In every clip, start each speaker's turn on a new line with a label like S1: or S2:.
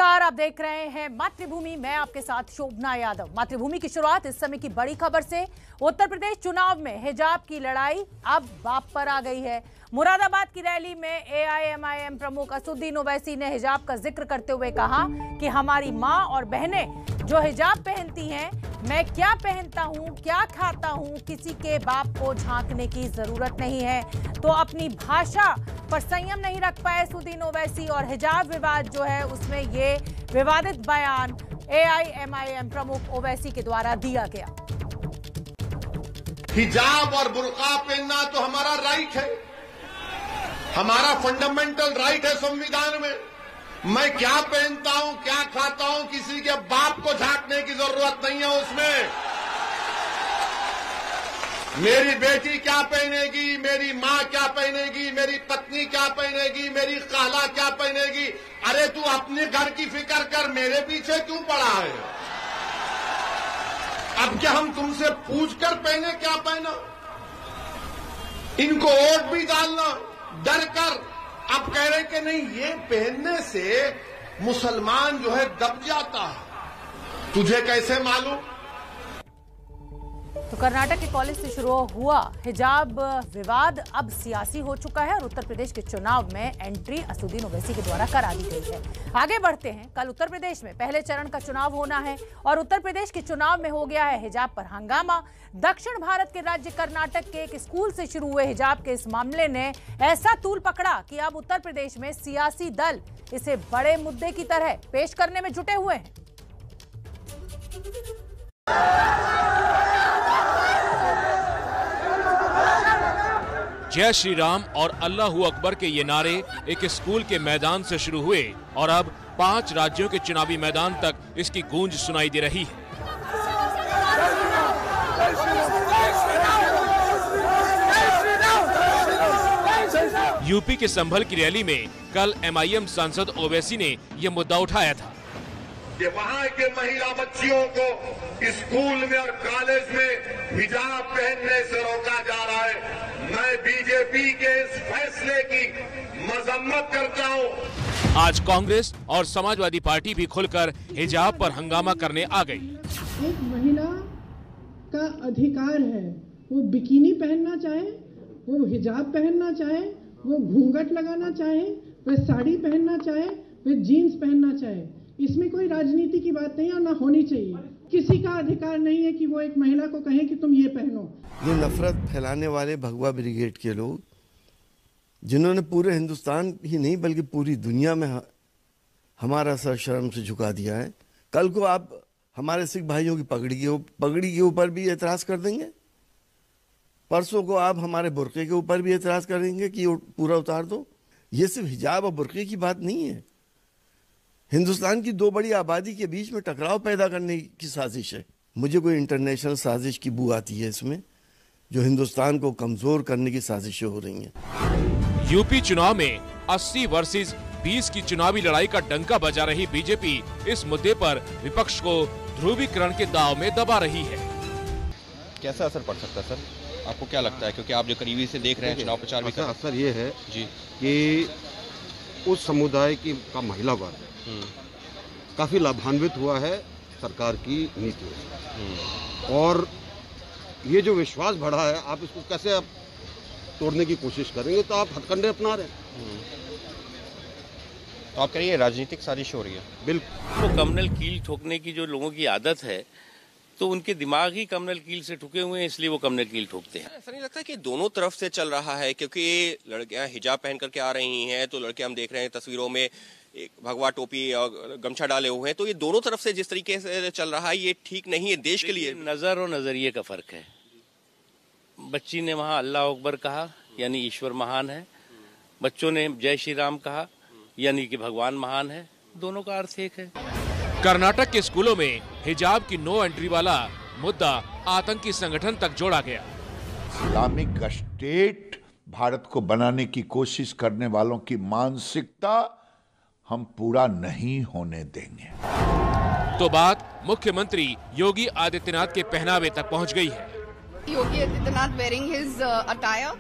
S1: नमस्कार, आप देख रहे हैं मातृभूमि। मैं आपके साथ शोभना यादव। मातृभूमि की शुरुआत इस समय की बड़ी खबर से। उत्तर प्रदेश चुनाव में हिजाब की लड़ाई अब बाप पर आ गई है। मुरादाबाद की रैली में एआईएमआईएम प्रमुख असदुद्दीन ओवैसी ने हिजाब का जिक्र करते हुए कहा कि हमारी माँ और बहनें जो हिजाब पहनती हैं, मैं क्या पहनता हूँ, क्या खाता हूँ, किसी के बाप को झांकने की जरूरत नहीं है। तो अपनी भाषा पर संयम नहीं रख पाए असदुद्दीन ओवैसी और हिजाब विवाद जो है उसमें ये विवादित बयान एआईएमआईएम प्रमुख ओवैसी के द्वारा दिया गया।
S2: हिजाब और बुर्का पहनना तो हमारा राइट है, हमारा फंडामेंटल राइट है संविधान में। मैं क्या पहनता हूं, क्या खाता हूं, किसी के बाप को झांकने की जरूरत नहीं है उसमें। मेरी बेटी क्या पहनेगी, मेरी माँ क्या पहनेगी, मेरी पत्नी क्या पहनेगी, मेरी खाला क्या पहनेगी। अरे तू अपने घर की फिक्र कर, मेरे पीछे क्यों पड़ा है? अब क्या हम तुमसे पूछकर पहने क्या पहना? इनको वोट भी डालना डर कर। अब कह रहे कि नहीं, ये पहनने से मुसलमान जो है दब जाता है। तुझे कैसे मालूम?
S1: तो कर्नाटक के कॉलेज से शुरू हुआ हिजाब विवाद अब सियासी हो चुका है और उत्तर प्रदेश के चुनाव में एंट्री असदुद्दीन ओवैसी के द्वारा करा दी गई है। आगे बढ़ते हैं। कल उत्तर प्रदेश में पहले चरण का चुनाव होना है और उत्तर प्रदेश के चुनाव में हो गया है हिजाब पर हंगामा। दक्षिण भारत के राज्य कर्नाटक के एक स्कूल से शुरू हुए हिजाब के इस मामले ने ऐसा तूल पकड़ा कि अब उत्तर प्रदेश में सियासी दल इसे बड़े मुद्दे की तरह पेश करने में जुटे हुए हैं।
S3: जय श्री राम और अल्लाहू अकबर के ये नारे एक स्कूल के मैदान से शुरू हुए और अब 5 राज्यों के चुनावी मैदान तक इसकी गूंज सुनाई दे रही है। यूपी के संभल की रैली में कल एमआईएम सांसद ओवैसी ने यह मुद्दा उठाया था
S2: कि वहां के महिला बच्चियों को स्कूल में और कॉलेज में हिजाब पहनने से रोका जा रहा है। मैं बीजेपी के इस फैसले की मजम्मत करता हूं।
S3: आज कांग्रेस और समाजवादी पार्टी भी खुलकर हिजाब पर हंगामा करने आ गई।
S4: एक महिला का अधिकार है, वो बिकिनी पहनना चाहे, वो हिजाब पहनना चाहे, वो घूंघट लगाना चाहे, वह साड़ी पहनना चाहे, वह जीन्स पहनना चाहे। इसमें कोई राजनीति की बात नहीं और ना होनी चाहिए। किसी का अधिकार नहीं है कि वो एक महिला को कहे कि तुम ये पहनो।
S5: ये नफरत फैलाने वाले भगवा ब्रिगेड के लोग, जिन्होंने पूरे हिंदुस्तान ही नहीं बल्कि पूरी दुनिया में हमारा सर शर्म से झुका दिया है, कल को आप हमारे सिख भाइयों की पगड़ी के ऊपर भी एतराज कर देंगे। परसों को आप हमारे बुर्के के ऊपर भी एतराज करेंगे कि पूरा उतार दो। ये सिर्फ हिजाब और बुर्के की बात नहीं है, हिंदुस्तान की 2 बड़ी आबादी के बीच में टकराव पैदा करने की साजिश है। मुझे कोई इंटरनेशनल साजिश की बू आती है इसमें, जो हिंदुस्तान को कमजोर करने की साजिशें हो रही हैं।
S3: यूपी चुनाव में 80 वर्सेस 20 की चुनावी लड़ाई का डंका बजा रही बीजेपी इस मुद्दे पर विपक्ष को ध्रुवीकरण के दांव में दबा रही है।
S6: कैसा असर पड़ सकता है सर, आपको क्या लगता है? क्योंकि आप जो करीबी से देख रहे हैं, चुनाव प्रचार में
S7: असर ये है
S6: जी
S7: कि उस समुदाय की का महिला वर्ग काफी लाभान्वित हुआ है सरकार की नीतियों से, और ये जो विश्वास बढ़ा है, आप इसको कैसे आप तोड़ने की कोशिश करेंगे? तो आप हथकंडे अपना रहे हैं।
S6: तो आप कह रही है राजनीतिक साजिश हो रही है?
S7: बिल्कुल।
S8: तो कम्युनल कील ठोकने की जो लोगों की आदत है, तो उनके दिमाग ही कम्युनल कील से ठुके हुए हैं, इसलिए वो कम्युनल कील ठोकते हैं।
S6: ऐसा नहीं लगता कि दोनों तरफ से चल रहा है? क्योंकि लड़कियां हिजाब पहन करके आ रही हैं, तो लड़के हम देख रहे हैं तस्वीरों में एक भगवा टोपी और गमछा डाले हुए हैं, तो ये दोनों तरफ से जिस तरीके से चल रहा है, ये ठीक नहीं है देश के लिए।
S8: नजर और नजरिए का फर्क है। बच्ची ने वहां अल्लाह अकबर कहा, यानी ईश्वर महान है। बच्चों ने जय श्री राम कहा, यानी कि भगवान महान है। दोनों का अर्थ एक है।
S3: कर्नाटक के स्कूलों में हिजाब की नो एंट्री वाला मुद्दा आतंकी संगठन तक जोड़ा गया।
S9: इस्लामिक स्टेट भारत को बनाने की कोशिश करने वालों की मानसिकता हम पूरा नहीं होने देंगे।
S3: तो बात मुख्यमंत्री योगी आदित्यनाथ के पहनावे तक पहुंच गई है।
S10: Yogi Adityanath wearing his attire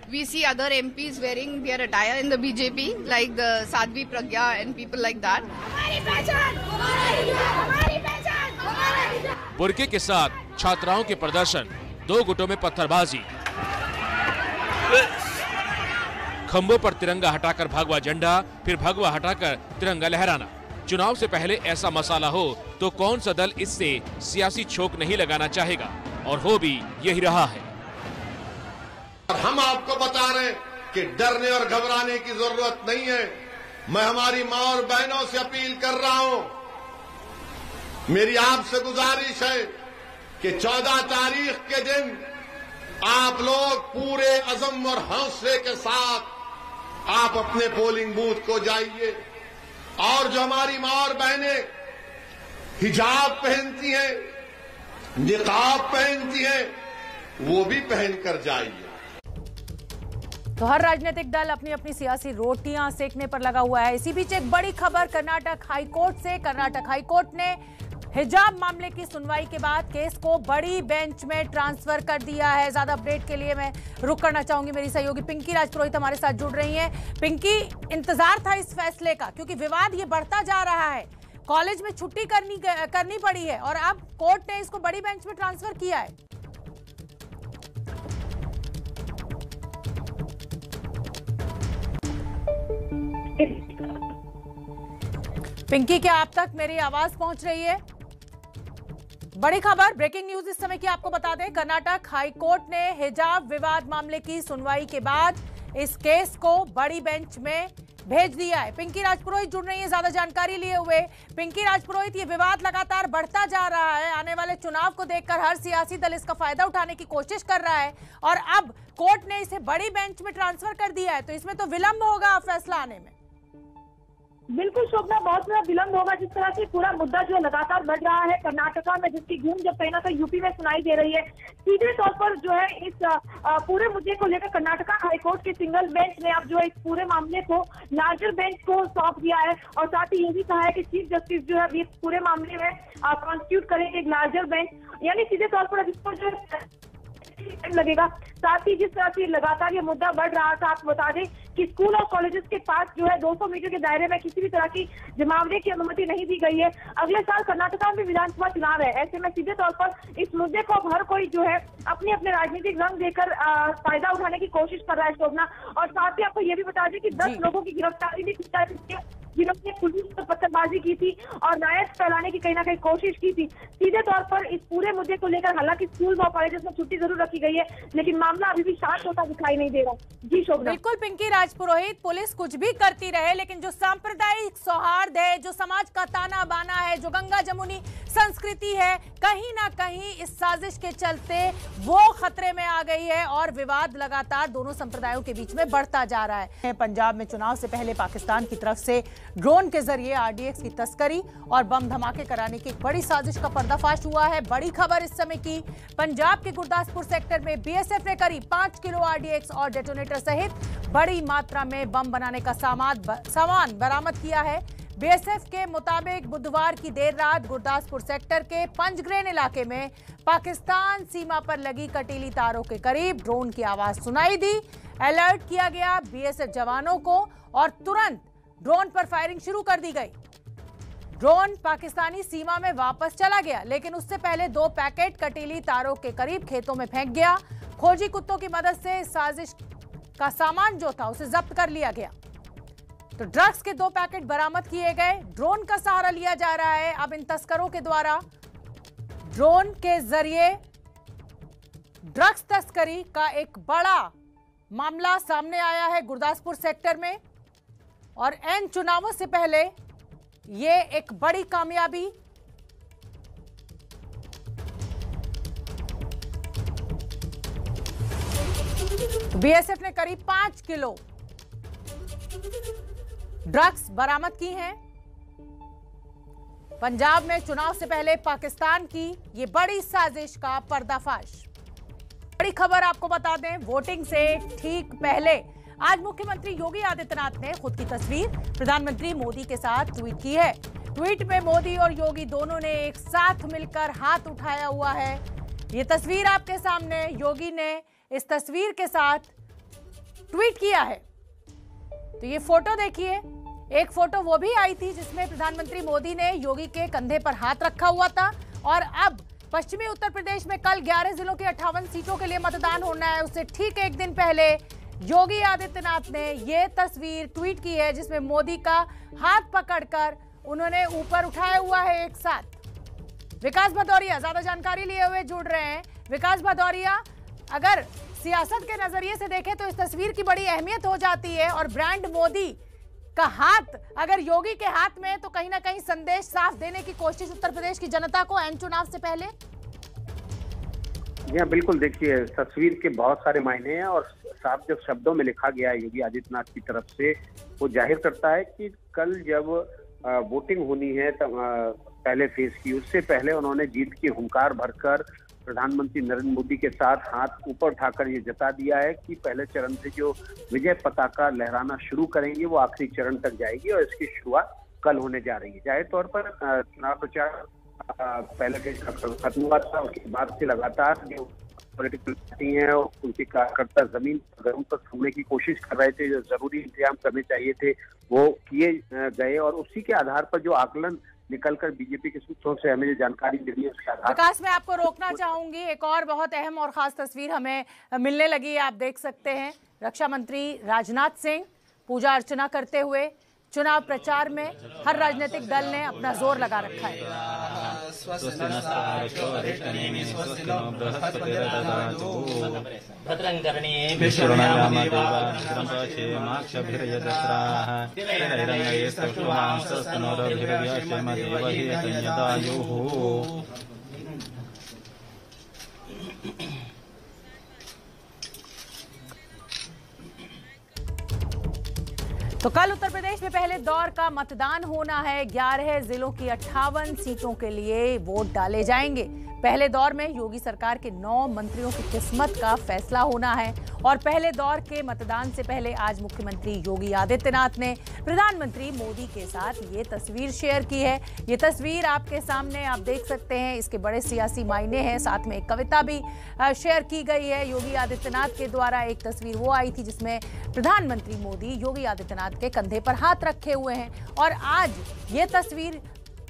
S10: We see other MPs wearing their attire in the BJP, like the Sadhvi Pragya and people like that. हमारी पहचान, हमारी पहचान, हमारी।
S3: बुर्के के साथ छात्राओं के प्रदर्शन, 2 गुटों में पत्थरबाजी, खंभों पर तिरंगा हटाकर भगवा झंडा, फिर भगवा हटाकर तिरंगा लहराना। चुनाव से पहले ऐसा मसाला हो तो कौन सा दल इससे सियासी छोक नहीं लगाना चाहेगा, और हो भी यही रहा है।
S2: हम आपको बता रहे हैं कि डरने और घबराने की जरूरत नहीं है। मैं हमारी मां और बहनों से अपील कर रहा हूं, मेरी आपसे गुजारिश है कि 14 तारीख के दिन आप लोग पूरे अज़म और हौसले के साथ आप अपने पोलिंग बूथ को जाइए, और जो हमारी मां और बहनें हिजाब पहनती हैं, निकाब पहनती हैं, वो भी पहनकर जाइए।
S1: तो हर राजनीतिक दल अपनी अपनी सियासी रोटियां सेकने पर लगा हुआ है। इसी बीच एक बड़ी खबर कर्नाटक हाईकोर्ट से। कर्नाटक हाईकोर्ट ने हिजाब मामले की सुनवाई के बाद केस को बड़ी बेंच में ट्रांसफर कर दिया है। ज्यादा अपडेट के लिए मैं रुक करना चाहूंगी, मेरी सहयोगी पिंकी राजपुरोहित हमारे साथ जुड़ रही हैं। पिंकी, इंतजार था इस फैसले का क्योंकि विवाद ये बढ़ता जा रहा है, कॉलेज में छुट्टी करनी पड़ी है और अब कोर्ट ने इसको बड़ी बेंच में ट्रांसफर किया है। पिंकी, क्या आप तक मेरी आवाज पहुंच रही है? बड़ी खबर, ब्रेकिंग न्यूज इस समय की आपको बता दें। कर्नाटक हाईकोर्ट ने हिजाब विवाद मामले की सुनवाई के बाद इस केस को बड़ी बेंच में भेज दिया है। पिंकी राजपुरोहित जुड़ रही है ज्यादा जानकारी लिए हुए। पिंकी राजपुरोहित, ये विवाद लगातार बढ़ता जा रहा है, आने वाले चुनाव को देखकर हर सियासी दल इसका फायदा उठाने की कोशिश कर रहा है और अब कोर्ट ने इसे बड़ी बेंच में ट्रांसफर कर दिया है, तो इसमें तो विलंब होगा फैसला आने में।
S11: बिल्कुल शोभना, बहुत बड़ा विलंब होगा। जिस तरह से पूरा मुद्दा जो लगातार बढ़ रहा है कर्नाटका में, जिसकी गूंज जब कहीं ना कहीं यूपी में सुनाई दे रही है, सीधे तौर पर जो है इस पूरे मुद्दे को लेकर कर्नाटका हाईकोर्ट के सिंगल बेंच ने अब जो है इस पूरे मामले को लार्जर बेंच को सौंप दिया है और साथ ही ये भी कहा है कि चीफ जस्टिस जो है इस पूरे मामले में कॉन्स्टिट्यूट करेंगे एक लार्जर बेंच, यानी सीधे तौर पर जिस पर जो लगेगा। साथ ही जिस तरह से लगातार ये मुद्दा बढ़ रहा था, आपको बता दें कि स्कूल और कॉलेजेस के पास जो है 200 मीटर के दायरे में किसी भी तरह की जमावड़े की अनुमति नहीं दी गई है। अगले साल कर्नाटका में विधानसभा चुनाव है, ऐसे में सीधे तौर पर इस मुद्दे को हर कोई जो है अपने अपने राजनीतिक रंग देकर फायदा उठाने की कोशिश कर रहा है शोभना। और साथ ही आपको ये भी बता दें कि 10 लोगों की गिरफ्तारी भी की जा चुकी है जिन्होंने पुलिस पर पत्थरबाजी की थी और नायक फैलाने की कहीं ना कहीं कोशिश की थी। सीधे तौर पर इस पूरे मुद्दे को लेकर हालांकि स्कूल और कॉलेजेस में छुट्टी जरूर रखी गई है, लेकिन मामला अभी भी शांत होता दिखाई नहीं दे रहा। जी शोभना।
S1: बिल्कुल पिंकी राजपुरोहित, पुलिस कुछ भी करती रहे लेकिन जो सांप्रदायिक सौहार्द है, जो समाज का ताना बाना है, जो गंगा जमुनी संस्कृति है, कहीं ना कहीं इस साजिश के चलते वो खतरे में आ गई है और विवाद लगातार दोनों संप्रदायों के बीच में बढ़ता जा रहा है। पंजाब में चुनाव से पहले पाकिस्तान की तरफ से ड्रोन के जरिए आरडीएक्स की तस्करी और बम धमाके कराने की एक बड़ी साजिश का पर्दाफाश हुआ है। बड़ी खबर इस समय की, पंजाब के गुरदासपुर सेक्टर में बीएसएफ ने करीब 5 किलो आरडीएक्स और डेटोनेटर सहित बड़ी मात्रा में बम बनाने का सामान बरामद किया है। बीएसएफ के मुताबिक बुधवार की देर रात गुरदासपुर सेक्टर के पंजग्रेन इलाके में पाकिस्तान सीमा पर लगी कटीली तारों के करीब ड्रोन की आवाज सुनाई दी। अलर्ट किया गया बीएसएफ जवानों को और तुरंत ड्रोन पर फायरिंग शुरू कर दी गई। ड्रोन पाकिस्तानी सीमा में वापस चला गया, लेकिन उससे पहले 2 पैकेट कटीली तारों के करीब खेतों में फेंक गया। खोजी कुत्तों की मदद से साजिश का सामान जो था उसे जब्त कर लिया गया। तो ड्रग्स के 2 पैकेट बरामद किए गए। ड्रोन का सहारा लिया जा रहा है अब इन तस्करों के द्वारा। ड्रोन के जरिए ड्रग्स तस्करी का एक बड़ा मामला सामने आया है गुरदासपुर सेक्टर में और एन चुनावों से पहले ये एक बड़ी कामयाबी। बीएसएफ ने करीब 5 किलो ड्रग्स बरामद की हैं। पंजाब में चुनाव से पहले पाकिस्तान की ये बड़ी साजिश का पर्दाफाश। बड़ी खबर आपको बता दें, वोटिंग से ठीक पहले आज मुख्यमंत्री योगी आदित्यनाथ ने खुद की तस्वीर प्रधानमंत्री मोदी के साथ ट्वीट की है। ट्वीट में मोदी और योगी दोनों ने एक साथ मिलकर हाथ उठाया हुआ है। ये तस्वीर आपके सामने, योगी ने इस तस्वीर के साथ ट्वीट किया है। तो ये फोटो देखिए, एक फोटो वो भी आई थी जिसमें प्रधानमंत्री मोदी ने योगी के कंधे पर हाथ रखा हुआ था। और अब पश्चिमी उत्तर प्रदेश में कल 11 जिलों की 58 सीटों के लिए मतदान होना है। उससे ठीक एक दिन पहले योगी आदित्यनाथ ने ये तस्वीर ट्वीट की है जिसमें मोदी का हाथ पकड़कर उन्होंने ऊपर उठाया हुआ है एक साथ। विकास भदौरिया ज्यादा जानकारी लिए हुए जुड़ रहे हैं। विकास भदौरिया, अगर सियासत के नजरिए से देखें तो इस तस्वीर की बड़ी अहमियत हो जाती है और ब्रांड मोदी का हाथ अगर योगी के हाथ में है तो कहीं ना कहीं संदेश साफ देने की कोशिश उत्तर प्रदेश की जनता को एन चुनाव से पहले।
S12: जी हाँ, बिल्कुल। देखिए, तस्वीर के बहुत सारे मायने हैं और साफ जब शब्दों में लिखा गया है योगी आदित्यनाथ की तरफ से, वो जाहिर करता है कि कल जब वोटिंग होनी है पहले फेज की, उससे पहले उन्होंने जीत की हुंकार भरकर प्रधानमंत्री नरेंद्र मोदी के साथ हाथ ऊपर उठाकर ये जता दिया है कि पहले चरण से जो विजय पताका लहराना शुरू करेंगे वो आखिरी चरण तक जाएगी और इसकी शुरुआत कल होने जा रही है। जाहिर तौर पर चुनाव प्रचार पहले फेज खत्म हुआ था, उसके बाद से लगातार जो पॉलिटिकल पार्टी हैं और उनके कार्यकर्ता जमीन पर छूने की कोशिश कर रहे थे। जो जरूरी इंतजाम करने चाहिए थे वो किए गए और उसी के आधार पर जो आकलन निकलकर बीजेपी के सूत्रों से हमें जो जानकारी मिली है उसके आधार।
S1: विकास, मैं आपको रोकना चाहूंगी, एक और बहुत अहम और खास तस्वीर हमें मिलने लगी है। आप देख सकते हैं रक्षा मंत्री राजनाथ सिंह पूजा अर्चना करते हुए चुनाव प्रचार में हर राजनीतिक दल ने अपना जोर लगा रखा है। तो कल उत्तर प्रदेश में पहले दौर का मतदान होना है। 11 जिलों की 58 सीटों के लिए वोट डाले जाएंगे। पहले दौर में योगी सरकार के 9 मंत्रियों की किस्मत का फैसला होना है और पहले दौर के मतदान से पहले आज मुख्यमंत्री योगी आदित्यनाथ ने प्रधानमंत्री मोदी के साथ ये तस्वीर शेयर की है। ये तस्वीर आपके सामने आप देख सकते हैं, इसके बड़े सियासी मायने हैं। साथ में एक कविता भी शेयर की गई है योगी आदित्यनाथ के द्वारा। एक तस्वीर वो आई थी जिसमें प्रधानमंत्री मोदी योगी आदित्यनाथ के कंधे पर हाथ रखे हुए हैं और आज ये तस्वीर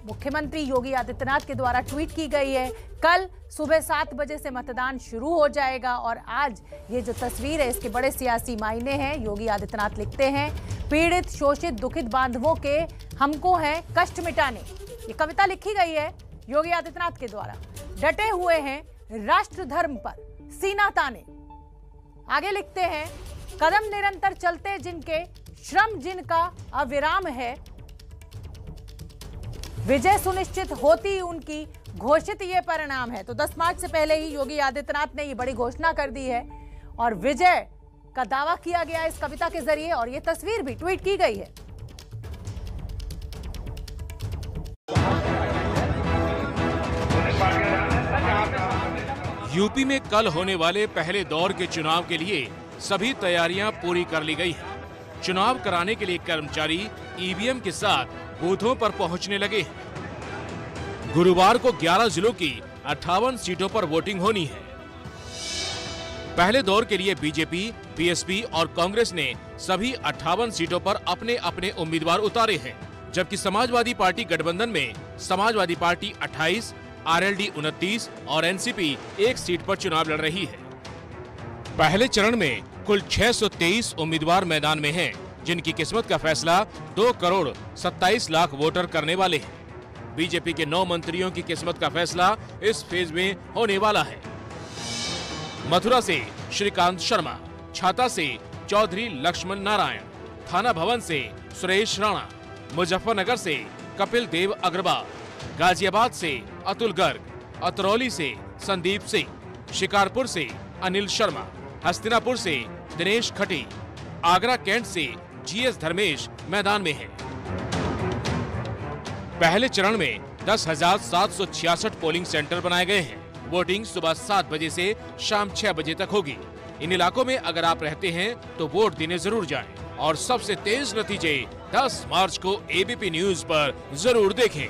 S1: मुख्यमंत्री योगी आदित्यनाथ के द्वारा ट्वीट की गई है। कल सुबह 7 बजे से मतदान शुरू हो जाएगा और आज ये जो तस्वीर है इसके बड़े सियासी मायने हैं। योगी आदित्यनाथ लिखते हैं, पीड़ित शोषित दुखित बांधवों के हमको है कष्ट मिटाने। ये कविता लिखी गई है योगी आदित्यनाथ के द्वारा। डटे हुए हैं राष्ट्र धर्म पर सीना ताने। आगे लिखते हैं, कदम निरंतर चलते जिनके श्रम जिनका अविराम है, विजय सुनिश्चित होती उनकी घोषित ये परिणाम है। तो 10 मार्च से पहले ही योगी आदित्यनाथ ने ये बड़ी घोषणा कर दी है और विजय का दावा किया गया इस कविता के जरिए और ये तस्वीर भी ट्वीट की गई है।
S3: यूपी में कल होने वाले पहले दौर के चुनाव के लिए सभी तैयारियां पूरी कर ली गई हैं। चुनाव कराने के लिए कर्मचारी ईवीएम के साथ बूथों पर पहुंचने लगे हैं। गुरुवार को 11 जिलों की 58 सीटों पर वोटिंग होनी है। पहले दौर के लिए बीजेपी, बीएसपी और कांग्रेस ने सभी 58 सीटों पर अपने अपने उम्मीदवार उतारे हैं, जबकि समाजवादी पार्टी गठबंधन में समाजवादी पार्टी 28, आरएलडी 29 और एनसीपी 1 सीट पर चुनाव लड़ रही है। पहले चरण में कुल 623 उम्मीदवार मैदान में हैं, जिनकी किस्मत का फैसला 2 करोड़ 27 लाख वोटर करने वाले हैं। बीजेपी के 9 मंत्रियों की किस्मत का फैसला इस फेज में होने वाला है। मथुरा से श्रीकांत शर्मा, छाता से चौधरी लक्ष्मण नारायण, थाना भवन से सुरेश राणा, मुजफ्फरनगर से कपिल देव अग्रवाल, गाजियाबाद से अतुल गर्ग, अतरौली से संदीप सिंह, शिकारपुर से अनिल शर्मा, हस्तिनापुर से दिनेश खटी, आगरा कैंट से जीएस धर्मेश मैदान में है। पहले चरण में 10,766 पोलिंग सेंटर बनाए गए हैं। वोटिंग सुबह 7 बजे से शाम 6 बजे तक होगी। इन इलाकों में अगर आप रहते हैं तो वोट देने जरूर जाएं और सबसे तेज नतीजे 10 मार्च को एबीपी न्यूज पर जरूर देखें।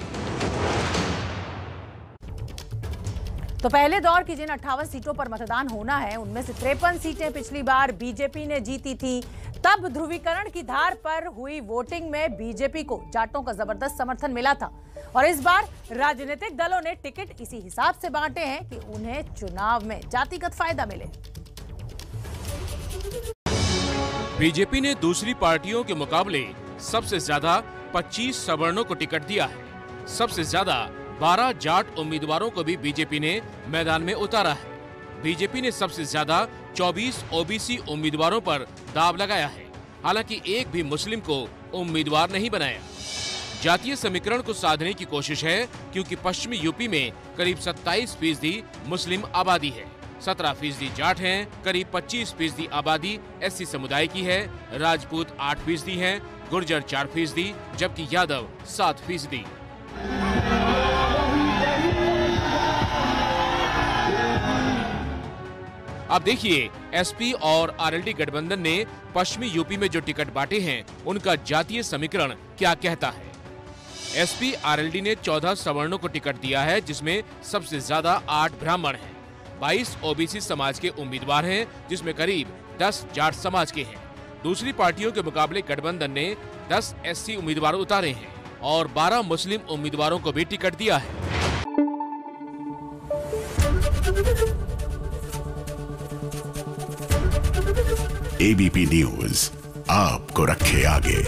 S1: तो पहले दौर की जिन 58 सीटों पर मतदान होना है उनमें से 53 सीटें पिछली बार बीजेपी ने जीती थी। तब ध्रुवीकरण की धार पर हुई वोटिंग में बीजेपी को जाटों का जबरदस्त समर्थन मिला था और इस बार राजनीतिक दलों ने टिकट इसी हिसाब से बांटे हैं कि उन्हें चुनाव में जातिगत फायदा मिले।
S3: बीजेपी ने दूसरी पार्टियों के मुकाबले सबसे ज्यादा 25 सवर्णों को टिकट दिया है। सबसे ज्यादा 12 जाट उम्मीदवारों को भी बीजेपी ने मैदान में उतारा है। बीजेपी ने सबसे ज्यादा 24 ओबीसी उम्मीदवारों पर दांव लगाया है। हालांकि एक भी मुस्लिम को उम्मीदवार नहीं बनाया। जातीय समीकरण को साधने की कोशिश है क्योंकि पश्चिमी यूपी में करीब 27% मुस्लिम आबादी है, 17% जाट हैं, करीब 25% आबादी एससी समुदाय की है, राजपूत 8% हैं, गुर्जर 4%, जबकि यादव 7%। अब देखिए एसपी और आरएलडी गठबंधन ने पश्चिमी यूपी में जो टिकट बांटे हैं उनका जातीय समीकरण क्या कहता है। एसपी आरएलडी ने 14 सवर्णों को टिकट दिया है, जिसमें सबसे ज्यादा 8 ब्राह्मण हैं, 22 ओबीसी समाज के उम्मीदवार हैं, जिसमें करीब 10 जाट समाज के हैं। दूसरी पार्टियों के मुकाबले गठबंधन ने 10 एससी उम्मीदवार उतारे हैं और 12 मुस्लिम उम्मीदवारों को भी टिकट दिया है।
S13: एबीपी न्यूज आपको रखे आगे।